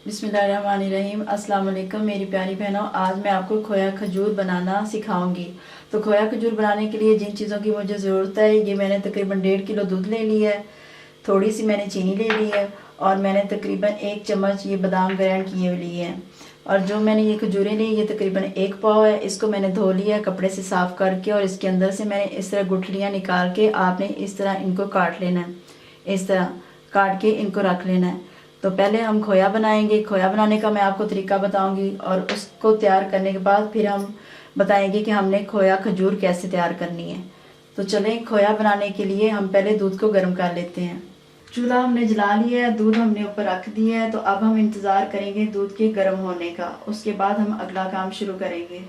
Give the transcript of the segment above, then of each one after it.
बिस्मिल्लाहिर्रहमानिर्रहीम। अस्सलाम वालेकुम मेरी प्यारी बहनों, आज मैं आपको खोया खजूर बनाना सिखाऊंगी। तो खोया खजूर बनाने के लिए जिन चीज़ों की मुझे ज़रूरत है, ये मैंने तकरीबन 1.5 किलो दूध ले लिया है, थोड़ी सी मैंने चीनी ले ली है और मैंने तकरीबन 1 चम्मच ये बादाम ग्राइंड किए हुए लिए हैं। और जो मैंने ये खजूरें ली ये तकरीबन 1 पाव है। इसको मैंने धो लिया कपड़े से साफ़ करके और इसके अंदर से मैंने इस तरह गुठलियाँ निकाल के आपने इस तरह इनको काट लेना है। इस तरह काट के इनको रख लेना है। तो पहले हम खोया बनाएंगे। खोया बनाने का मैं आपको तरीका बताऊंगी और उसको तैयार करने के बाद फिर हम बताएंगे कि हमने खोया खजूर कैसे तैयार करनी है। तो चलें, खोया बनाने के लिए हम पहले दूध को गर्म कर लेते हैं। चूल्हा हमने जला लिया है, दूध हमने ऊपर रख दिया है। तो अब हम इंतज़ार करेंगे दूध के गर्म होने का, उसके बाद हम अगला काम शुरू करेंगे।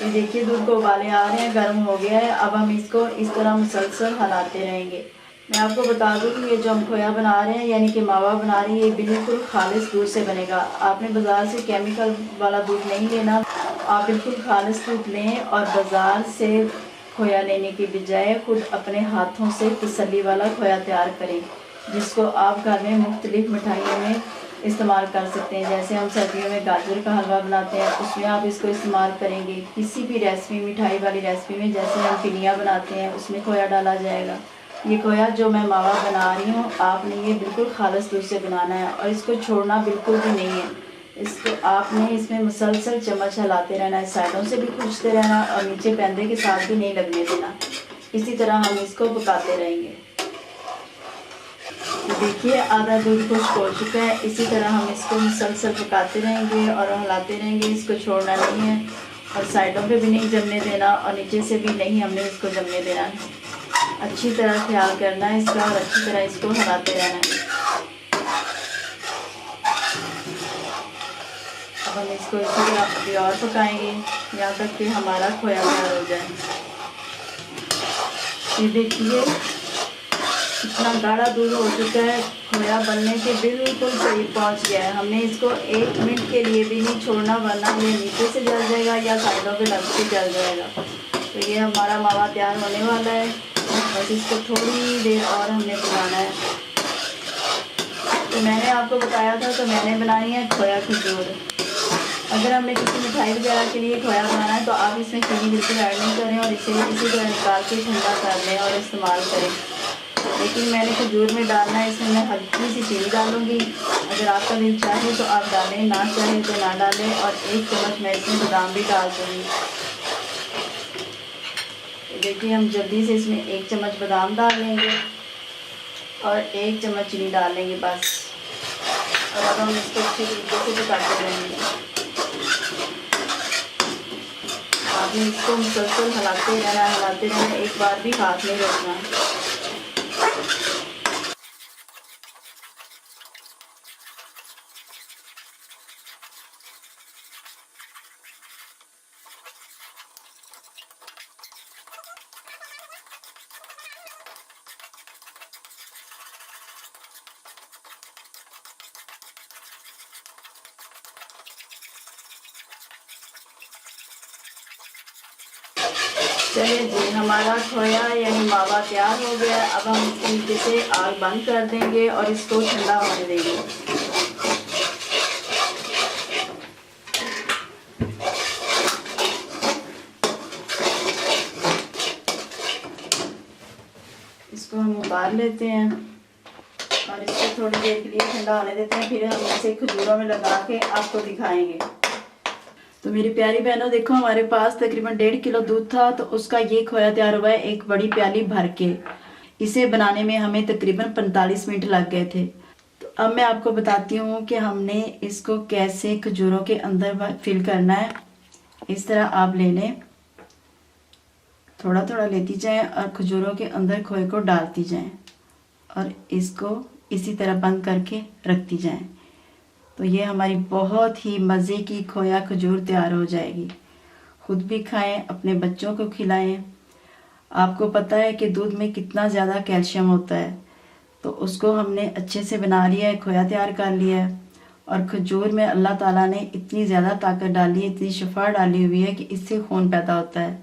ये देखिए दूध को उबाले आ रहे हैं, गर्म हो गया है। अब हम इसको इस तरह मुसलसल हिलाते रहेंगे। मैं आपको बता दूं कि ये जो हम खोया बना रहे हैं यानी कि मावा बना रहे हैं, ये बिल्कुल खालिश दूध से बनेगा। आपने बाज़ार से केमिकल वाला दूध नहीं लेना, आप बिल्कुल खालिश दूध लें और बाज़ार से खोया लेने की बजाय खुद अपने हाथों से तसल्ली वाला खोया तैयार करें, जिसको आप घर में मुख्तलिफ मिठाइयों में इस्तेमाल कर सकते हैं। जैसे हम सर्दियों में गाजर का हलवा बनाते हैं, उसमें आप इसको इस्तेमाल करेंगे। किसी भी रेसिपी, मिठाई वाली रेसिपी में जैसे हम पिनिया बनाते हैं उसमें खोया डाला जाएगा। ये खोया जो मैं मावा बना रही हूँ, आपने ये बिल्कुल खालिश दूध से बनाना है और इसको छोड़ना बिल्कुल भी नहीं है। इसको आपने इसमें मुसलसल चम्मच हिलाते रहना है, साइडों से भी खींचते रहना और नीचे पैंदे के साथ भी नहीं लगने देना। इसी तरह हम इसको पकाते रहेंगे। तो देखिए आधा दूध खुश्क हो चुका है। इसी तरह हम इसको मुसलसल पकाते रहेंगे और हिलाते रहेंगे, इसको छोड़ना नहीं है और साइडों पे भी नहीं जमने देना और नीचे से भी नहीं हमने इसको जमने देना है। अच्छी तरह ख्याल करना है इसका और अच्छी तरह इसको हिलाते रहना है। अब हम इसको इसी तरह अभी और पकाएंगे यहाँ तक कि हमारा खोया तैयार हो जाए। ये देखिए इतना गाढ़ा दूध हो चुका है, खोया बनने के बिल्कुल करीब पहुँच गया है। हमने इसको 1 मिनट के लिए भी नहीं छोड़ना, वरना ये नीचे से जल जाएगा या साइडों पे लग के जल जाएगा। तो ये हमारा मावा तैयार होने वाला है, बस इसको थोड़ी देर और हमने बनाना है। तो मैंने आपको बताया था, तो मैंने बनाई है खोया खजूर। अगर हमने किसी मिठाई वगैरह के लिए खोया बनाना है तो आप इसमें चीनी बिल्कुल ऐड नहीं करें और इसे इसी तरह निकाल के ठंडा कर लें और इस्तेमाल करें। लेकिन मैंने खजूर में डालना है, इसमें मैं हल्की सी चीनी डालूँगी। अगर आपका दिल चाहे तो आप डालें, ना चाहे तो ना डालें। और 1 चम्मच मैं इसमें बादाम भी डाल दूँगी। देखिए हम जल्दी से इसमें 1 चम्मच बादाम डाल लेंगे और 1 चम्मच चीनी डाल लेंगे बस। और अब हम इसको अच्छे तरीके से पकाते रहेंगे। आपने इसको मुसलसल हिलाते रहना, एक बार भी हाथ नहीं रखना। चलिए जी, हमारा खोया यानी मावा तैयार हो गया। अब हम इसके नीचे से आग बंद कर देंगे और इसको ठंडा होने देंगे। इसको हम उतार लेते हैं और इसको थोड़ी देर के लिए ठंडा होने देते हैं, फिर हम इसे खजूरों में लगा के आपको दिखाएंगे। तो मेरी प्यारी बहनों देखो, हमारे पास तकरीबन 1.5 किलो दूध था, तो उसका ये खोया तैयार हुआ है एक बड़ी प्याली भर के। इसे बनाने में हमें तकरीबन 45 मिनट लग गए थे। तो अब मैं आपको बताती हूँ कि हमने इसको कैसे खजूरों के अंदर फिल करना है। इस तरह आप ले लें, थोड़ा थोड़ा लेती जाएं और खजूरों के अंदर खोए को डालती जाएं और इसको इसी तरह बंद करके रखती जाएं। तो ये हमारी बहुत ही मज़े की खोया खजूर तैयार हो जाएगी। खुद भी खाएं, अपने बच्चों को खिलाएं। आपको पता है कि दूध में कितना ज़्यादा कैल्शियम होता है, तो उसको हमने अच्छे से बना लिया है, खोया तैयार कर लिया है। और खजूर में अल्लाह ताला ने इतनी ज़्यादा ताकत डाली है, इतनी शफा डाली हुई है कि इससे खून पैदा होता है।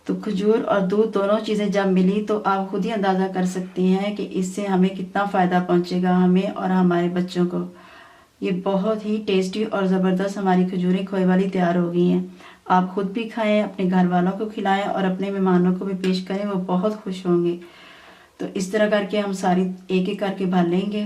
तो खजूर और दूध दोनों चीज़ें जब मिली तो आप खुद ही अंदाज़ा कर सकती हैं कि इससे हमें कितना फ़ायदा पहुंचेगा, हमें और हमारे बच्चों को। ये बहुत ही टेस्टी और ज़बरदस्त हमारी खजूरें खोए वाली तैयार हो गई हैं। आप खुद भी खाएं, अपने घर वालों को खिलाएं और अपने मेहमानों को भी पेश करें, वो बहुत खुश होंगे। तो इस तरह करके हम सारी एक एक करके भर लेंगे।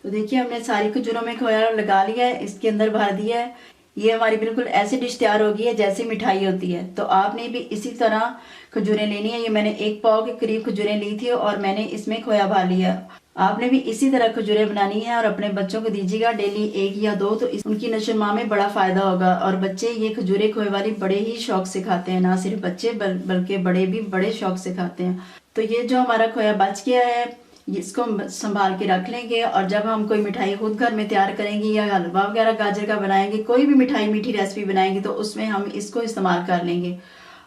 तो देखिए हमने सारी खजूरों में खोया लगा लिया है, इसके अंदर भर दिया है। ये हमारी बिल्कुल ऐसी डिश तैयार होगी है जैसे मिठाई होती है। तो आपने भी इसी तरह खजूरें लेनी है। ये मैंने 1 पाव के करीब खजूरें ली थी और मैंने इसमें खोया भर लिया। आपने भी इसी तरह खजूरें बनानी है और अपने बच्चों को दीजिएगा डेली 1 या 2, तो उनकी नशोनुमा में बड़ा फायदा होगा। और बच्चे ये खजूरें खोए वाली बड़े ही शौक से खाते हैं, ना सिर्फ बच्चे बल्कि बड़े भी बड़े शौक से खाते हैं। तो ये जो हमारा खोया बच गया है इसको संभाल के रख लेंगे, और जब हम कोई मिठाई खुद घर में तैयार करेंगे या हलवा वगैरह गाजर का बनाएंगे, कोई भी मिठाई मीठी रेसिपी बनाएंगे, तो उसमें हम इसको इस्तेमाल कर लेंगे।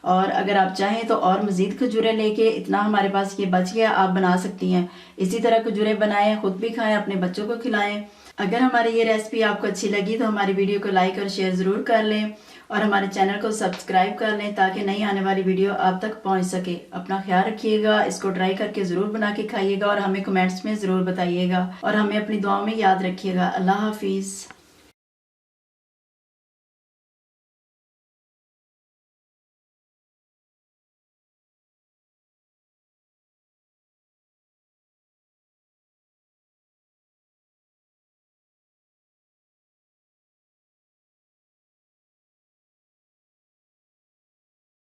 और अगर आप चाहें तो और मज़ीद खजूरें लेके, इतना हमारे पास ये बच गया, आप बना सकती हैं। इसी तरह खजूरें बनाएं, खुद भी खाएं, अपने बच्चों को खिलाएं। अगर हमारी ये रेसिपी आपको अच्छी लगी तो हमारी वीडियो को लाइक और शेयर ज़रूर कर लें और हमारे चैनल को सब्सक्राइब कर लें ताकि नई आने वाली वीडियो आप तक पहुंच सके। अपना ख्याल रखिएगा, इसको ट्राई करके ज़रूर बना के खाइएगा और हमें कमेंट्स में ज़रूर बताइएगा और हमें अपनी दुआओं में याद रखिएगा। अल्लाह हाफिज़।